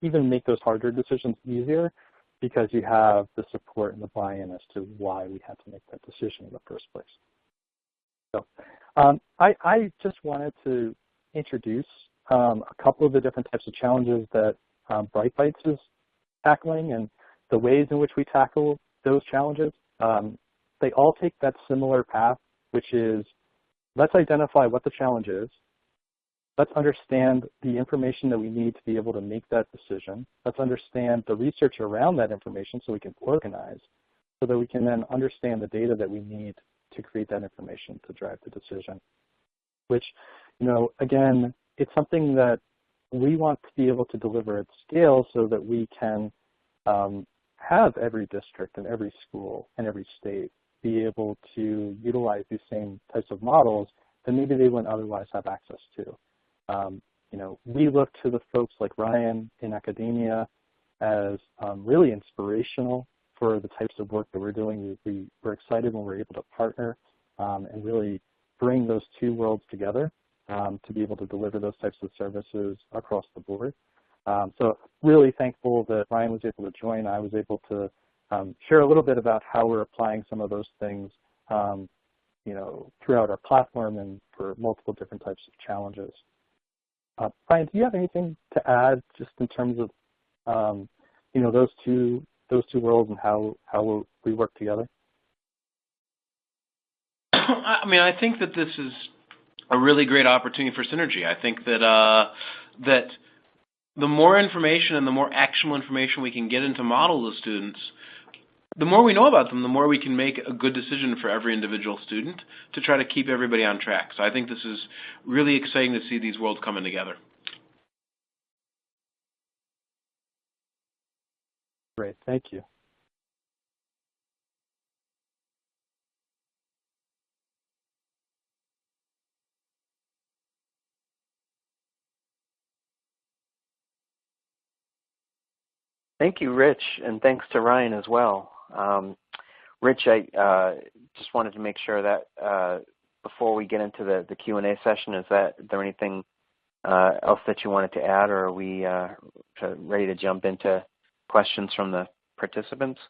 even make those harder decisions easier because you have the support and the buy-in as to why we had to make that decision in the first place. So I just wanted to introduce a couple of the different types of challenges that BrightBytes is tackling and the ways in which we tackle those challenges. They all take that similar path, which is let's identify what the challenge is. Let's understand the information that we need to be able to make that decision. Let's understand the research around that information so we can organize, so that we can then understand the data that we need to create that information to drive the decision. Which, again, it's something that we want to be able to deliver at scale so that we can have every district and every school and every state be able to utilize these same types of models that maybe they wouldn't otherwise have access to. We look to the folks like Ryan in academia as really inspirational for the types of work that we're doing. We're excited when we're able to partner and really bring those two worlds together to be able to deliver those types of services across the board. So really thankful that Ryan was able to join. I was able to share a little bit about how we're applying some of those things throughout our platform and for multiple different types of challenges. Ryan, do you have anything to add just in terms of those two worlds and how we work together? I think that this is a really great opportunity for synergy. I think that that the more information and the more actionable information we can get into models of students, the more we know about them, the more we can make a good decision for every individual student to try to keep everybody on track. So I think this is really exciting to see these worlds coming together. Great, thank you. Thank you, Rich, and thanks to Ryan as well. Rich, I just wanted to make sure that before we get into the Q&A session, is there anything else that you wanted to add, or are we ready to jump into questions from the participants?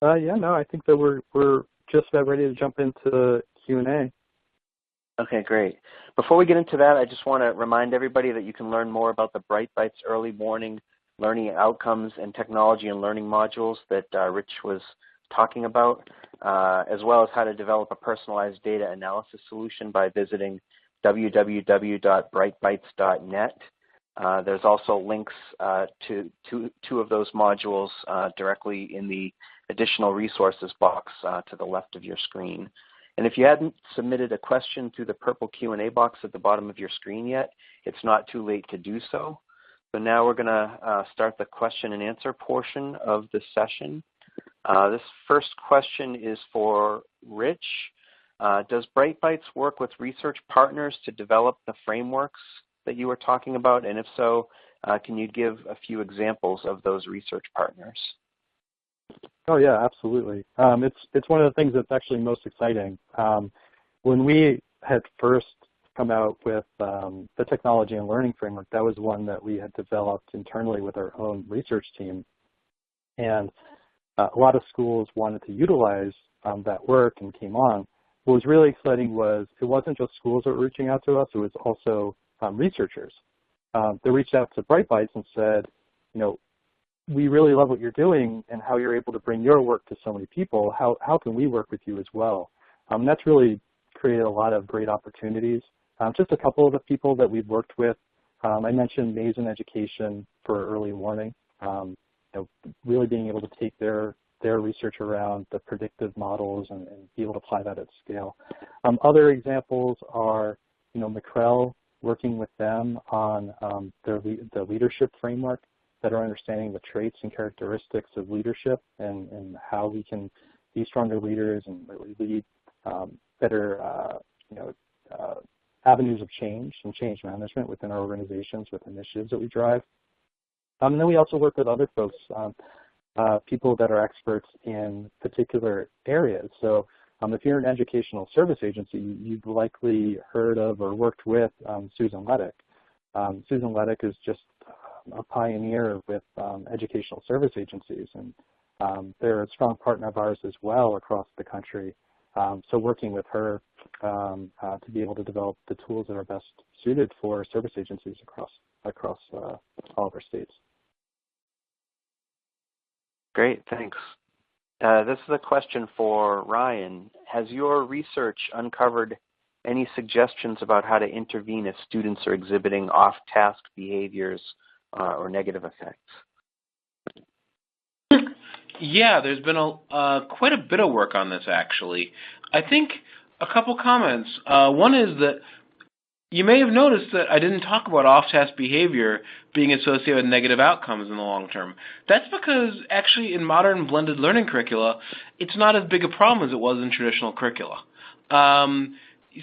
Yeah, no, I think that we're just about ready to jump into the Q&A. Okay, great. Before we get into that, I just want to remind everybody that you can learn more about the BrightBytes early warning learning outcomes and technology and learning modules that Rich was talking about, as well as how to develop a personalized data analysis solution by visiting www.brightbytes.net. There's also links to two of those modules directly in the additional resources box to the left of your screen. And if you hadn't submitted a question through the purple Q&A box at the bottom of your screen yet, it's not too late to do so. So now we're going to start the question and answer portion of the session. This first question is for Rich. Does BrightBytes work with research partners to develop the frameworks that you were talking about? And if so, can you give a few examples of those research partners? Oh yeah, absolutely. It's one of the things that's actually most exciting. When we had first come out with the technology and learning framework, that was one that we had developed internally with our own research team. And a lot of schools wanted to utilize that work and came on. What was really exciting was it wasn't just schools that were reaching out to us, it was also researchers. They reached out to BrightBytes and said, we really love what you're doing and how you're able to bring your work to so many people. How can we work with you as well? That's really created a lot of great opportunities. Just a couple of the people that we've worked with, I mentioned Mason Education for early warning, really being able to take their research around the predictive models and be able to apply that at scale. Other examples are, McCrell, working with them on the leadership framework, better understanding the traits and characteristics of leadership and how we can be stronger leaders and really lead better avenues of change and change management within our organizations with initiatives that we drive. And then we also work with other folks, people that are experts in particular areas. So If you're an educational service agency, you've likely heard of or worked with Susan Leddick. Susan Leddick is just a pioneer with educational service agencies, and they're a strong partner of ours as well across the country. So working with her to be able to develop the tools that are best suited for service agencies across all of our states. Great, thanks. This is a question for Ryan. Has your research uncovered any suggestions about how to intervene if students are exhibiting off-task behaviors or negative effects? Yeah, there's been quite a bit of work on this, actually. I think a couple comments. One is that you may have noticed that I didn't talk about off-task behavior being associated with negative outcomes in the long term. That's because actually in modern blended learning curricula, it's not as big a problem as it was in traditional curricula.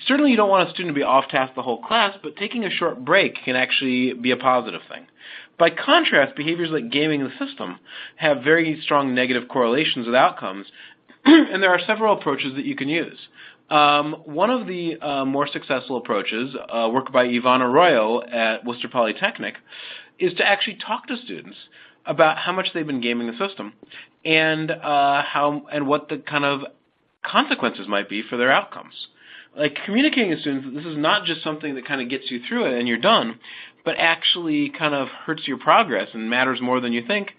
Certainly you don't want a student to be off-task the whole class, but taking a short break can actually be a positive thing. By contrast, behaviors like gaming the system have very strong negative correlations with outcomes, and there are several approaches that you can use. One of the more successful approaches, work by Ivan Arroyo at Worcester Polytechnic, is to actually talk to students about how much they've been gaming the system and what the kind of consequences might be for their outcomes. Like communicating to students that this is not just something that kind of gets you through it and you're done, but actually kind of hurts your progress and matters more than you think,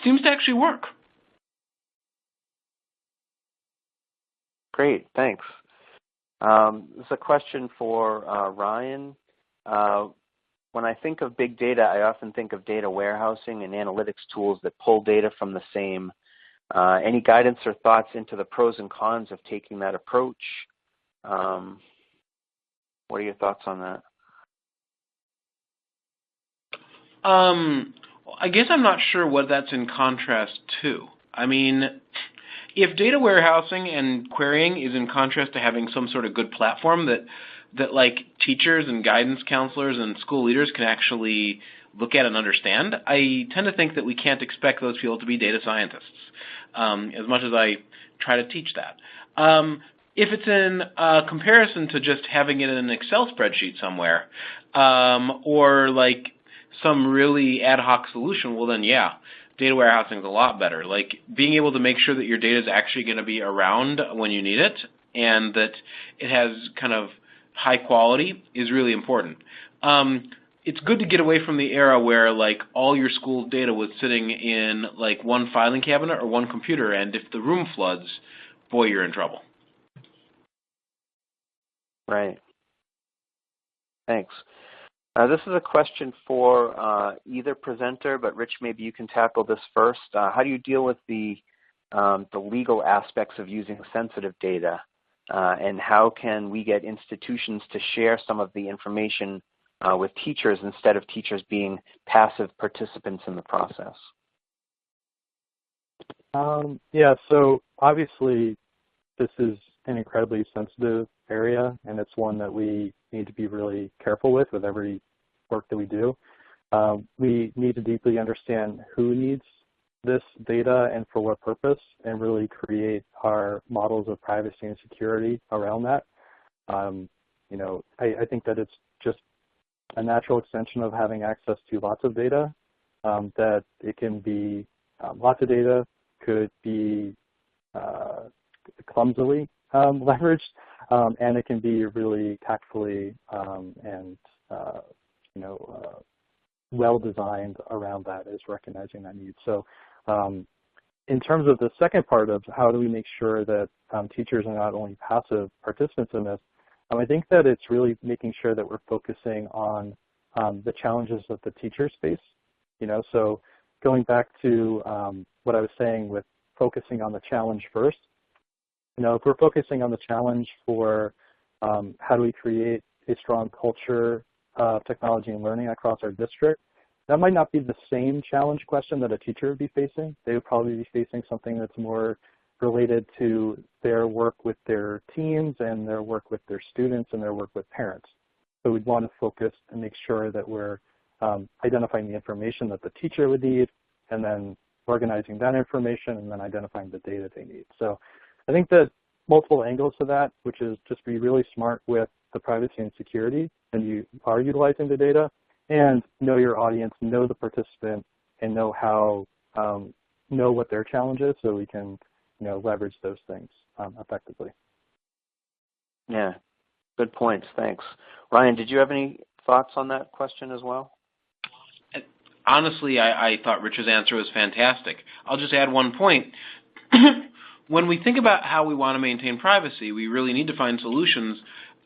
seems to actually work. Great, thanks. This is a question for Ryan. When I think of big data, I often think of data warehousing and analytics tools that pull data from the same. Any guidance or thoughts into the pros and cons of taking that approach? What are your thoughts on that? I guess I'm not sure what that's in contrast to. I mean, if data warehousing and querying is in contrast to having some sort of good platform that like teachers and guidance counselors and school leaders can actually look at and understand, I tend to think that we can't expect those people to be data scientists, as much as I try to teach that. If it's in comparison to just having it in an Excel spreadsheet somewhere, or like some really ad hoc solution, well then yeah, data warehousing is a lot better. Like being able to make sure that your data is actually going to be around when you need it and that it has kind of high quality is really important. It's good to get away from the era where like all your school data was sitting in like one filing cabinet or one computer, and if the room floods, boy, you're in trouble. Right. Thanks. This is a question for either presenter, but Rich, maybe you can tackle this first. How do you deal with the legal aspects of using sensitive data, and how can we get institutions to share some of the information with teachers instead of teachers being passive participants in the process? Yeah, so obviously this is an incredibly sensitive area, and it's one that we need to be really careful with every work that we do. We need to deeply understand who needs this data and for what purpose, and really create our models of privacy and security around that. You know, I think that it's just a natural extension of having access to lots of data, that it can be, lots of data could be clumsily leveraged, and it can be really tactfully and well designed around that, is recognizing that need. So in terms of the second part of how do we make sure that teachers are not only passive participants in this, I think that it's really making sure that we're focusing on the challenges that the teachers face. So going back to what I was saying with focusing on the challenge first, if we're focusing on the challenge for how do we create a strong culture of technology and learning across our district, that might not be the same challenge question that a teacher would be facing. They would probably be facing something that's more related to their work with their teams and their work with their students and their work with parents. So we'd want to focus and make sure that we're identifying the information that the teacher would need, and then organizing that information, and then identifying the data they need. So I think that multiple angles to that, which is just be really smart with the privacy and security, and you are utilizing the data, and know your audience, know the participant, and know how know what their challenge is, so we can leverage those things effectively. Yeah, good points. Thanks, Ryan. Did you have any thoughts on that question as well? Honestly, I thought Rich's answer was fantastic. I'll just add one point. When we think about how we want to maintain privacy, we really need to find solutions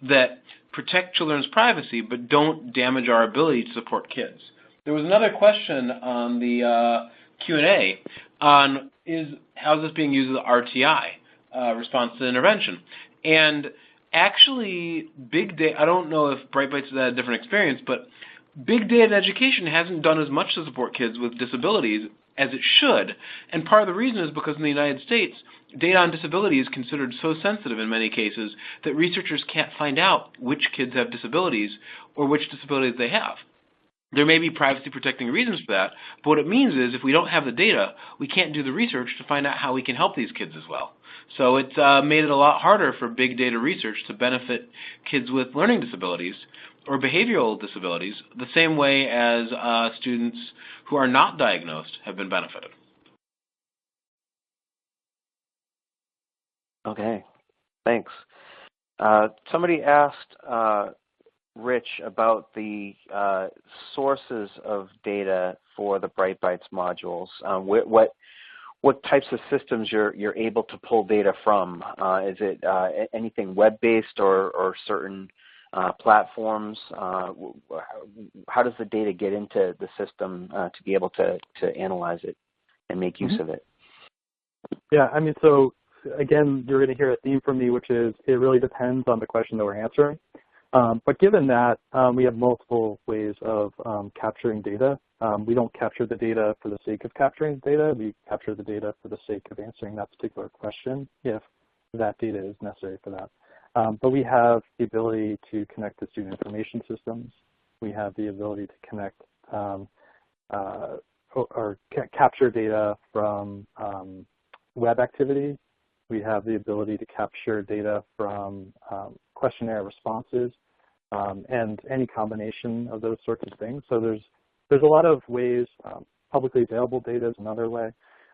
that protect children's privacy but don't damage our ability to support kids. There was another question on the Q&A on how is this being used as RTI, response to intervention. And actually, big data, I don't know if BrightBites has had a different experience, but big data in education hasn't done as much to support kids with disabilities as it should. And part of the reason is because in the United States, data on disability is considered so sensitive in many cases that researchers can't find out which kids have disabilities or which disabilities they have. There may be privacy-protecting reasons for that, but what it means is if we don't have the data, we can't do the research to find out how we can help these kids as well. So it's made it a lot harder for big data research to benefit kids with learning disabilities or behavioral disabilities the same way as students who are not diagnosed have been benefited. Okay, thanks. Somebody asked Rich about the sources of data for the BrightBites modules. What types of systems you're able to pull data from? Is it anything web-based or certain platforms? How does the data get into the system to be able to analyze it and make use of it? Yeah, I mean, so again, you're going to hear a theme from me, which is it really depends on the question that we're answering. But given that, we have multiple ways of capturing data. We don't capture the data for the sake of capturing data. We capture the data for the sake of answering that particular question if that data is necessary for that. But we have the ability to connect to student information systems. We have the ability to connect or capture data from web activity. We have the ability to capture data from questionnaire responses and any combination of those sorts of things. So there's a lot of ways. Publicly available data is another way.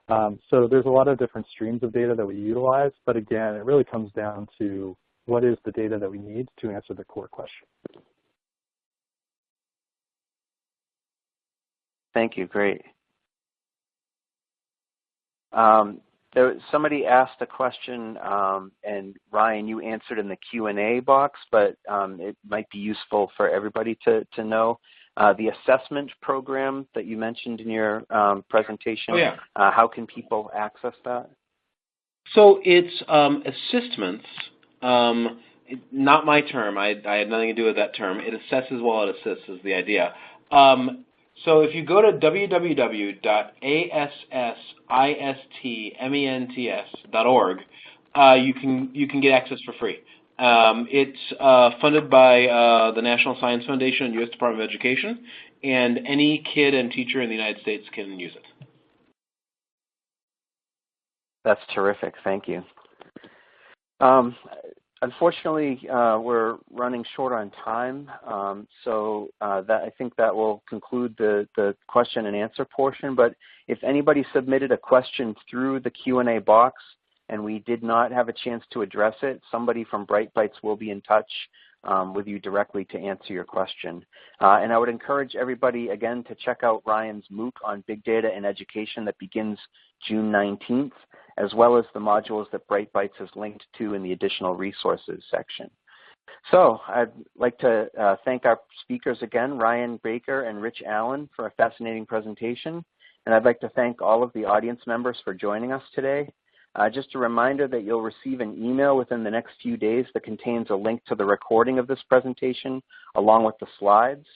So there's a lot of different streams of data that we utilize. But again, it really comes down to what is the data that we need to answer the core question. Thank you. Great. Somebody asked a question, and Ryan, you answered in the Q&A box, but it might be useful for everybody to know. The assessment program that you mentioned in your presentation, how can people access that? So it's assessments, not my term. I had nothing to do with that term. It assesses while it assists is the idea. So if you go to www.assistments.org, you can get access for free. It's funded by the National Science Foundation and U.S. Department of Education, and any kid and teacher in the United States can use it. That's terrific. Thank you. Unfortunately, we're running short on time, so I think that will conclude the question and answer portion. But if anybody submitted a question through the Q&A box and we did not have a chance to address it, somebody from BrightBites will be in touch with you directly to answer your question. And I would encourage everybody, again, to check out Ryan's MOOC on big data in education that begins June 19th. As well as the modules that BrightBites has linked to in the additional resources section. So I'd like to thank our speakers again, Ryan Baker and Rich Allen, for a fascinating presentation. And I'd like to thank all of the audience members for joining us today. Just a reminder that you'll receive an email within the next few days that contains a link to the recording of this presentation along with the slides.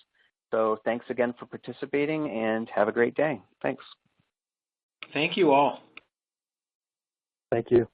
So thanks again for participating and have a great day. Thanks. Thank you all. Thank you.